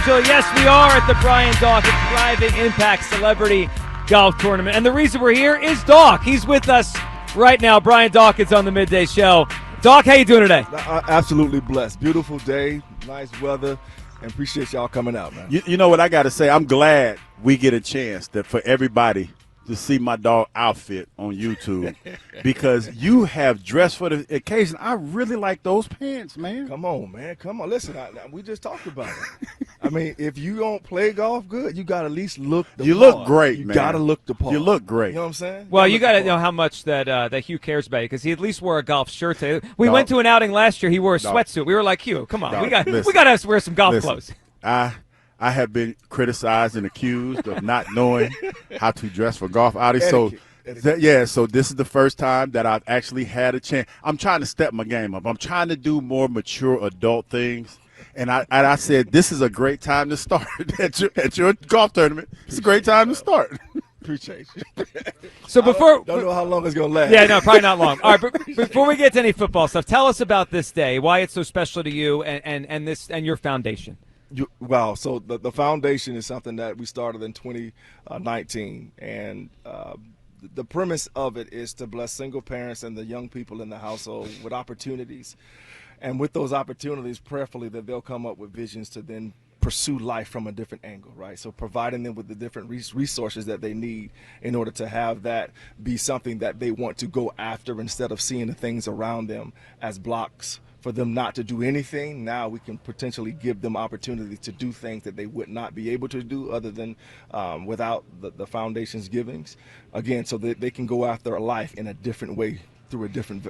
Angela. Yes, we are at the Brian Dawkins Thriving Impact Celebrity Golf Tournament. And the reason we're here is Doc. He's with us right now. Brian Dawkins on the Midday Show. Doc, how you doing today? Absolutely blessed. Beautiful day, nice weather, and appreciate y'all coming out, man. You know what I got to say? I'm glad we get a chance for everybody to see my dog outfit on YouTube because you have dressed for the occasion. I really like those pants, man. Come on, man. Come on. Listen, we just talked about it. I mean, if you don't play golf good, you got to at least look the part. You look great, man. You got to look the part. You look great. You know what I'm saying? Well, you got to know how much that Hugh cares about you because he at least wore a golf shirt today. We went to an outing last year. He wore a sweatsuit. We were like, Hugh, come on. We got to wear some golf clothes. I have been criticized and accused of not knowing how to dress for golf outings. So this is the first time that I've actually had a chance. I'm trying to step my game up. I'm trying to do more mature adult things. And I said, this is a great time to start at your golf tournament. It's a great time to start. Appreciate you. So before don't know how long it's gonna last. Yeah, no, probably not long. All right, but before we get to any football stuff, tell us about this day, why it's so special to you, and your foundation. So the foundation is something that we started in 2019, and the premise of it is to bless single parents and the young people in the household with opportunities, and with those opportunities, prayerfully that they'll come up with visions to then pursue life from a different angle, right? So providing them with the different resources that they need in order to have that be something that they want to go after instead of seeing the things around them as blocks for them not to do anything. Now we can potentially give them opportunity to do things that they would not be able to do other than without the foundation's givings. Again, so that they can go after a life in a different way through a different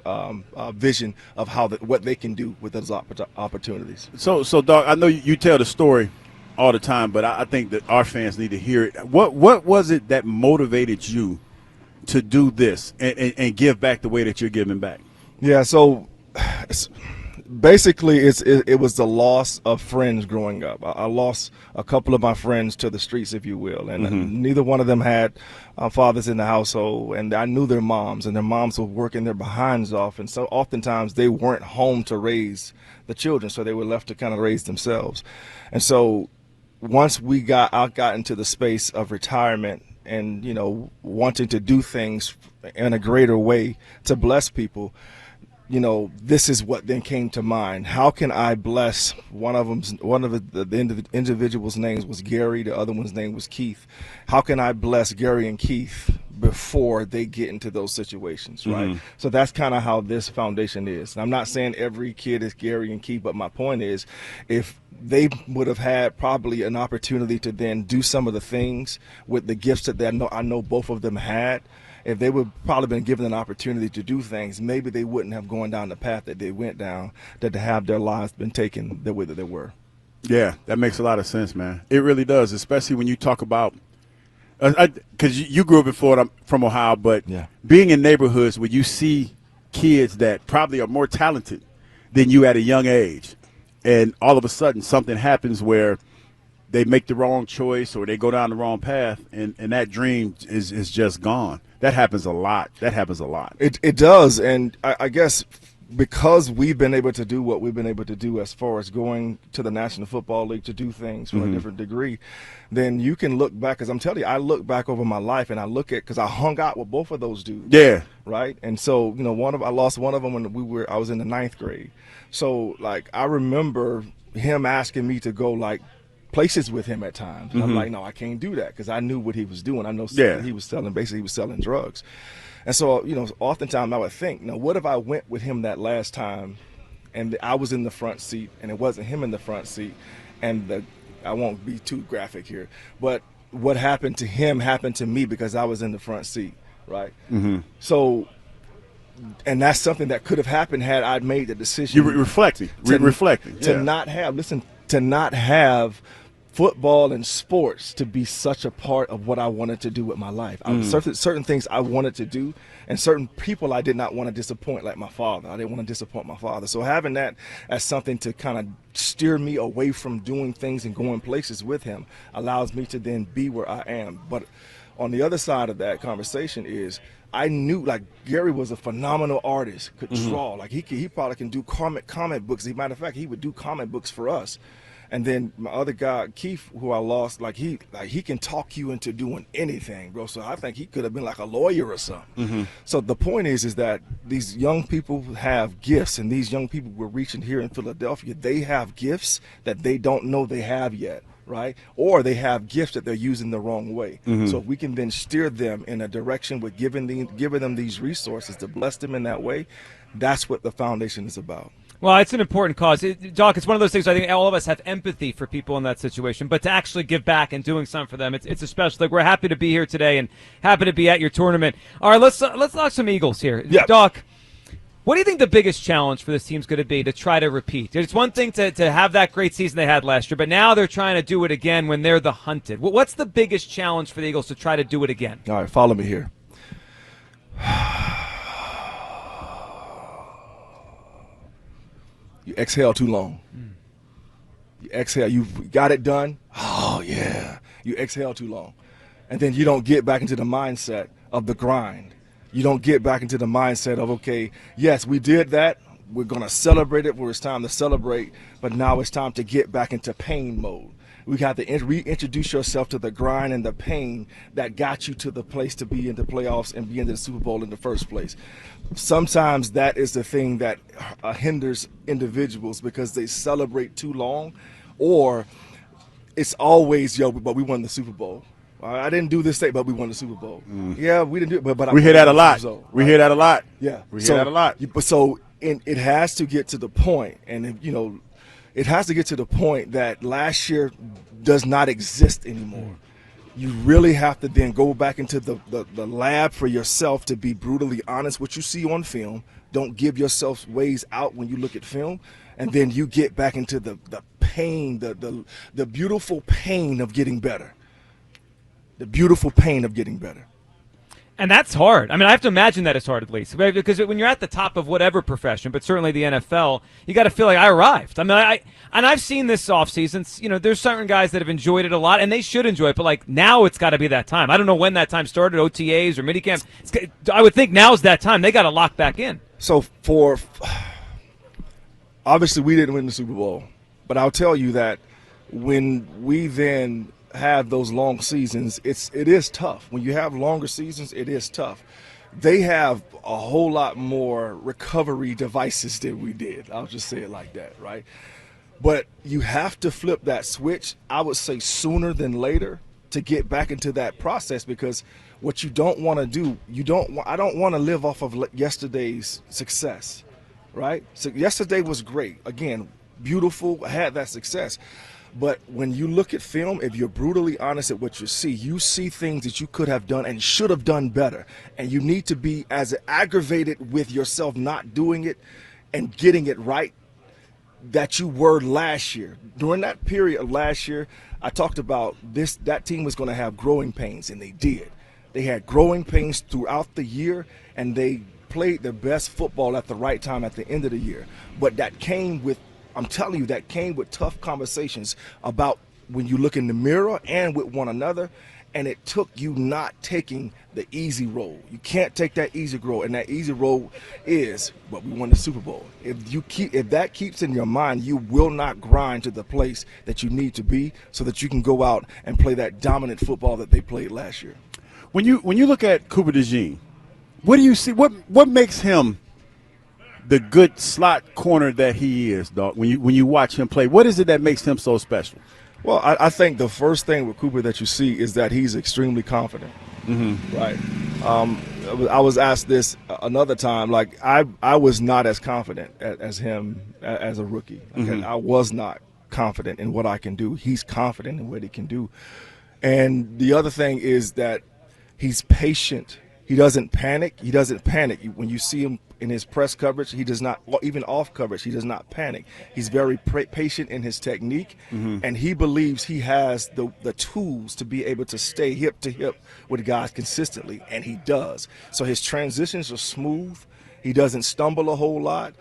vision of what they can do with those opportunities. So, Doc, I know you tell the story all the time, but I think that our fans need to hear it. What was it that motivated you to do this and give back the way that you're giving back? Yeah, so basically it was the loss of friends growing up. I lost a couple of my friends to the streets, if you will, and neither one of them had fathers in the household, and I knew their moms, and their moms were working their behinds off, and so oftentimes they weren't home to raise the children, so they were left to kind of raise themselves. And so once I got into the space of retirement and, you know, wanting to do things in a greater way to bless people, you know, this is what then came to mind. How can I bless one of the individual's names was Gary, the other one's name was Keith. How can I bless Gary and Keith before they get into those situations, right? So that's kind of how this foundation is. And I'm not saying every kid is Gary and Keith, but my point is, if they would have had probably an opportunity to then do some of the things with the gifts that I know both of them had, if they would probably been given an opportunity to do things, maybe they wouldn't have gone down the path that they went down, that to have their lives been taken the way that they were. Yeah, that makes a lot of sense, man. It really does, especially when you talk about because you grew up in Florida, I'm from Ohio, but being in neighborhoods where you see kids that probably are more talented than you at a young age, and all of a sudden something happens where they make the wrong choice or they go down the wrong path, and that dream is just gone. That happens a lot. It does, and I guess because we've been able to do what we've been able to do as far as going to the National Football League to do things from a different degree, then you can look back, because I'm telling you, I look back over my life and I look at, because I hung out with both of those dudes. Yeah. Right? And so, you know, I lost one of them when I was in the 9th grade. So, like, I remember him asking me to go, like, places with him at times. And I'm like, no, I can't do that, because I knew what he was doing. I know he was selling drugs. And so, you know, oftentimes I would think, now, what if I went with him that last time and I was in the front seat and it wasn't him in the front seat, and I won't be too graphic here, but what happened to him happened to me because I was in the front seat, right? So, and that's something that could have happened had I made the decision. You're reflecting. To not have football and sports to be such a part of what I wanted to do with my life. Certain things I wanted to do, and certain people I did not want to disappoint, like my father. I didn't want to disappoint my father. So having that as something to kind of steer me away from doing things and going places with him allows me to then be where I am. But on the other side of that conversation is, I knew, like, Gary was a phenomenal artist, could draw. Like, he probably can do comic books. As a matter of fact, he would do comic books for us. And then my other guy, Keith, who I lost, he can talk you into doing anything, bro. So I think he could have been like a lawyer or something. So the point is that these young people have gifts, and these young people we're reaching here in Philadelphia, they have gifts that they don't know they have yet, right? Or they have gifts that they're using the wrong way. So if we can then steer them in a direction with giving them these resources to bless them in that way, that's what the foundation is about. Well, it's an important cause. Doc, it's one of those things I think all of us have empathy for people in that situation, but to actually give back and doing something for them, it's a special thing. We're happy to be here today and happy to be at your tournament. All right, let's talk some Eagles here. Yes. Doc, what do you think the biggest challenge for this team's going to be to try to repeat? It's one thing to have that great season they had last year, but now they're trying to do it again when they're the hunted. What's the biggest challenge for the Eagles to try to do it again? All right, follow me here. You exhale too long. You exhale. You've got it done. Oh, yeah. You exhale too long. And then you don't get back into the mindset of the grind. You don't get back into the mindset of, okay, yes, we did that. We're going to celebrate it where it's time to celebrate, but now it's time to get back into pain mode. We got to reintroduce yourself to the grind and the pain that got you to the place to be in the playoffs and be in the Super Bowl in the first place. Sometimes that is the thing that hinders individuals because they celebrate too long, or it's always, but we won the Super Bowl. I didn't do this thing, but we won the Super Bowl. Yeah, we didn't do it, but we hear that a lot. We hear that a lot. Yeah, we hear that a lot. So it has to get to the point, and it has to get to the point that last year does not exist anymore. You really have to then go back into the lab for yourself to be brutally honest. What you see on film, don't give yourself ways out when you look at film, and then you get back into the pain, the beautiful pain of getting better. The beautiful pain of getting better. And that's hard. I mean, I have to imagine that it's hard at least. Because when you're at the top of whatever profession, but certainly the NFL, you got to feel like I arrived. I mean, I've seen this offseason. There's certain guys that have enjoyed it a lot, and they should enjoy it. But, now it's got to be that time. I don't know when that time started, OTAs or minicamp. I would think now's that time. They got to lock back in. So obviously we didn't win the Super Bowl. But I'll tell you that when we then have those long seasons, it is tough. When you have longer seasons, it is tough. They have a whole lot more recovery devices than we did. I'll just say it like that, right? But you have to flip that switch, I would say sooner than later, to get back into that process, because what you don't want to do, I don't want to live off of yesterday's success, right? So yesterday was great. Again, beautiful, had that success. But when you look at film, if you're brutally honest at what you see things that you could have done and should have done better. And you need to be as aggravated with yourself not doing it and getting it right that you were last year. During that period of last year, I talked about that team was going to have growing pains, and they did. They had growing pains throughout the year, and they played their best football at the right time at the end of the year. But that came with, I'm telling you, that came with tough conversations about when you look in the mirror and with one another, and it took you not taking the easy road. You can't take that easy road, and that easy road is, but we won the Super Bowl. If that keeps in your mind, you will not grind to the place that you need to be so that you can go out and play that dominant football that they played last year. When you look at Cooper DeJean, what do you see? What makes him the good slot corner that he is, dog? When you watch him play, what is it that makes him so special? Well, I think the first thing with Cooper that you see is that he's extremely confident. Right. I was asked this another time. I was not as confident as him as a rookie. I was not confident in what I can do. He's confident in what he can do. And the other thing is that he's patient. He doesn't panic. When you see him in his press coverage, he does not, even off coverage, he does not panic. He's very patient in his technique, and he believes he has the tools to be able to stay hip to hip with guys consistently, and he does. So his transitions are smooth. He doesn't stumble a whole lot.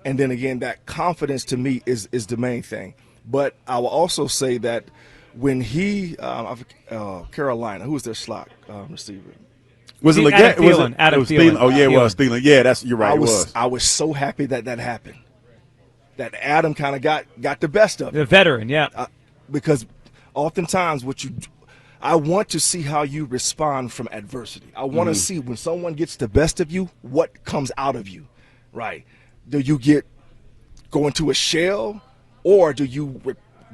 And then again, that confidence to me is the main thing. But I will also say that when he, Carolina, who was their slot receiver? Was it Adam Thielen? Oh yeah, it was Thielen. Yeah, you're right. I was so happy that happened. Adam kind of got the best of. The veteran, yeah. Because oftentimes I want to see how you respond from adversity. I want to see when someone gets the best of you, what comes out of you, right? Do you go into a shell, or do you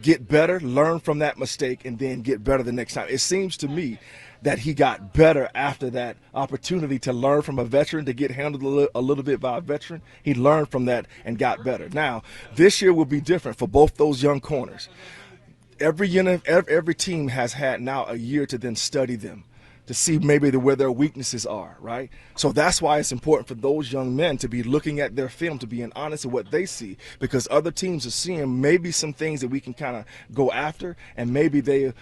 get better, learn from that mistake, and then get better the next time? It seems to me that he got better after that opportunity to learn from a veteran, to get handled a little bit by a veteran. He learned from that and got better. Now, this year will be different for both those young corners. Every team has had now a year to then study them, to see maybe where their weaknesses are, right? So that's why it's important for those young men to be looking at their film, to be honest with what they see, because other teams are seeing maybe some things that we can kind of go after, and maybe they'll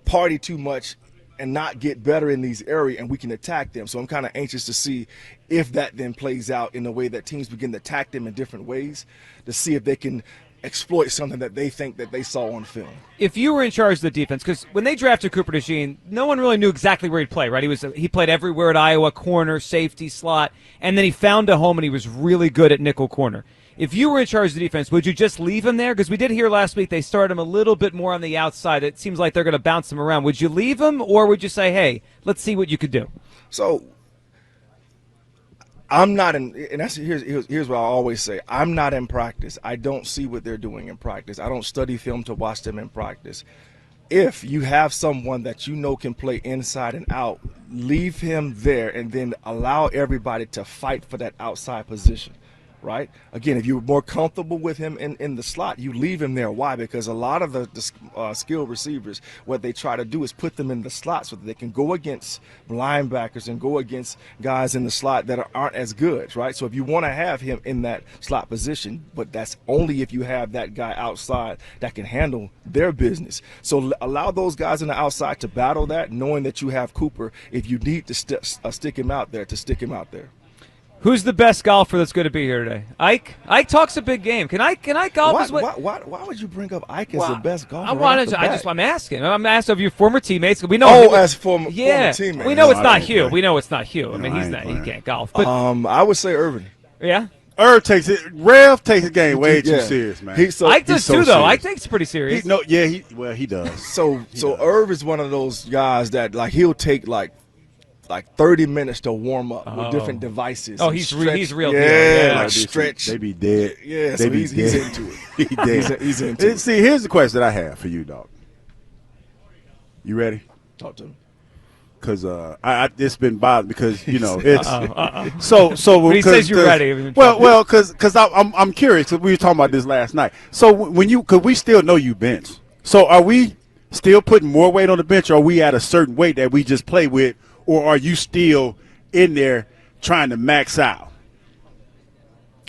party too much and not get better in these areas, and we can attack them. So I'm kind of anxious to see if that then plays out in a way that teams begin to attack them in different ways, to see if they can exploit something that they think that they saw on film. If you were in charge of the defense, because when they drafted Cooper DeJean, no one really knew exactly where he'd play, right? He played everywhere at Iowa, corner, safety, slot, and then he found a home and he was really good at nickel corner. If you were in charge of the defense, would you just leave him there? Because we did hear last week they started him a little bit more on the outside. It seems like they're going to bounce him around. Would you leave him, or would you say, hey, let's see what you could do? So I'm not in, and here's what I always say. I'm not in practice. I don't see what they're doing in practice. I don't study film to watch them in practice. If you have someone that you know can play inside and out, leave him there and then allow everybody to fight for that outside position. Right? Again, if you're more comfortable with him in the slot, you leave him there. Why? Because a lot of the skilled receivers, what they try to do is put them in the slot so that they can go against linebackers and go against guys in the slot that aren't as good, right? So if you want to have him in that slot position, but that's only if you have that guy outside that can handle their business. So allow those guys on the outside to battle that, knowing that you have Cooper, if you need to stick him out there, to stick him out there. Who's the best golfer that's going to be here today? Ike? Ike talks a big game. Can Ike golf? Why would you bring up Ike as the best golfer? I'm asking. I'm asking of your former teammates. We know. As former teammates. We know it's not Hugh. We know it's not Hugh. I mean, he can't golf. But I would say Irvin. Yeah. Rev takes the game way too serious, man. Ike does too, though. Ike takes it pretty serious. He does. So Irv is one of those guys that he'll take like 30 minutes to warm up with different devices. Oh, he's real. Yeah, stretch. They be dead. Yeah, so he's into it. He dead. He's into it. See, here's the question that I have for you, dog. You ready? Talk to him. Because it's been bothered because it's so when he says you're ready. Well, because I'm curious because we were talking about this last night. So because we still know you bench. So are we still putting more weight on the bench, or are we at a certain weight that we just play with? Or are you still in there trying to max out?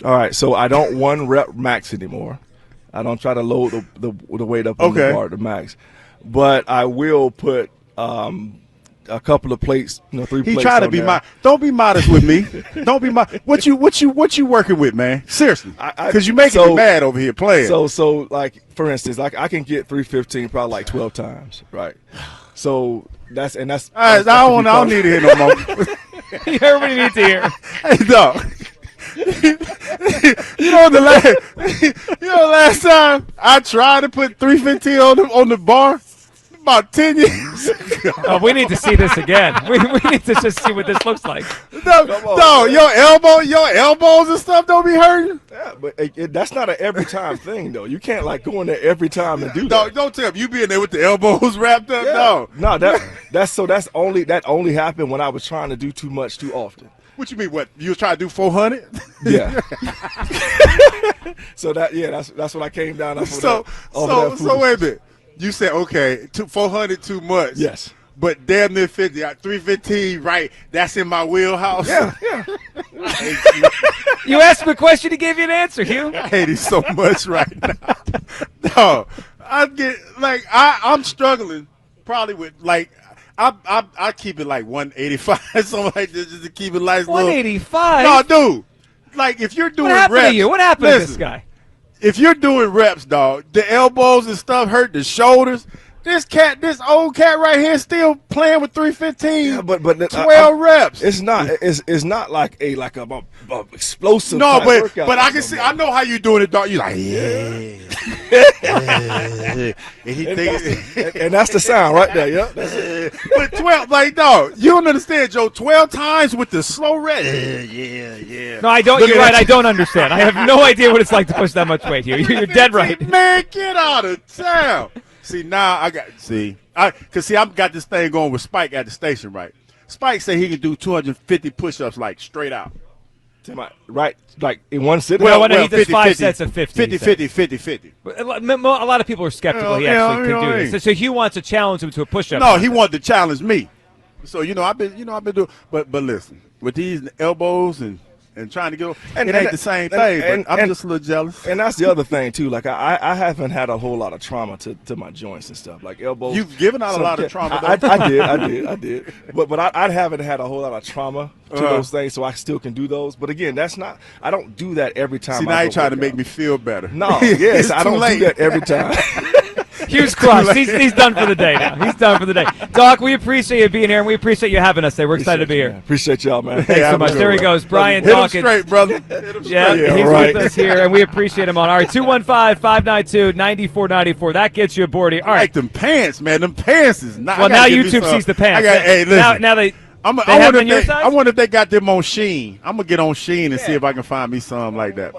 All right, so I don't one rep max anymore. I don't try to load the weight up on the bar to max. But I will put a couple of plates, 3 plates. He tried to be don't be modest with me. Don't be what you working with, man? Seriously, because you making me mad over here playing. So like for instance, I can get 315 probably like 12 times, right? So that's all right. I don't need to hear no more. You heard what you need to hear. Hey, dog. Last time I tried to put 315 on the bar. About 10 years ago. Oh, we need to see this again. We need to just see what this looks like. No, your elbows and stuff don't be hurting. Yeah, but that's not an every time thing though. You can't go in there every time and do that. Don't tell me you be in there with the elbows wrapped up. Yeah. No, that only happened when I was trying to do too much too often. What you mean? What you was trying to do 400? Yeah. So that's what I came down. So wait a minute. You said, okay, 400 too much. Yes. But damn near 50. 315, right, that's in my wheelhouse. Yeah. You asked him a question, he gave you an answer, Hugh. I hate it so much right now. No, I'm struggling probably with, I keep it like 185, something like this, just to keep it nice. 185? No, dude. If you're doing reps. What happened to you? What happened to this guy? If you're doing reps, dog, the elbows and stuff hurt, the shoulders, This old cat right here, still playing with 315. Yeah, but 12 reps. It's not like a explosive. No, workout but I can see. I know how you doing it, dog. You like, yeah. And he and that's the sound right there. Yeah. But 12, like, dog, you don't understand, Joe. 12 times with the slow rep. Yeah. No, I don't. You're right. I don't understand. I have no idea what it's like to push that much weight here. You're dead right. Man, get out of town. See, now I've got this thing going with Spike at the station, right? Spike say he can do 250 push-ups, like, straight out. Right, like in one sitting. Well, he does 5 sets of 50. 50. A lot of people are skeptical he actually can do this. So Hugh wants to challenge him to a push-up. No, he wanted to challenge me. So, I've been doing, but listen, with these elbows and trying to get it ain't the same thing. I'm just a little jealous. And that's the other thing too. Like I haven't had a whole lot of trauma to my joints and stuff. Like elbows. You've given out a lot of trauma. I did. But I haven't had a whole lot of trauma to those things, so I still can do those. But again, that's not. I don't do that every time. See, now you're trying to make me feel better. No, yes, I don't do that every time. Hugh's crushed. He's done for the day now. He's done for the day. Doc, we appreciate you being here, and we appreciate you having us today. We're excited to be here. Appreciate y'all, man. Thanks so much. There he goes, Brian Hit Dawkins. him straight, brother. Yeah, he's with us here, and we appreciate him on. All right, 215-592-9494. That gets you aboard here. All right. Like them pants, man. Them pants is not. Well, now YouTube sees the pants. Hey, listen. Now they I have them on your side? wonder if they got them on Sheen. I'm going to get on Sheen and see if I can find me some like that.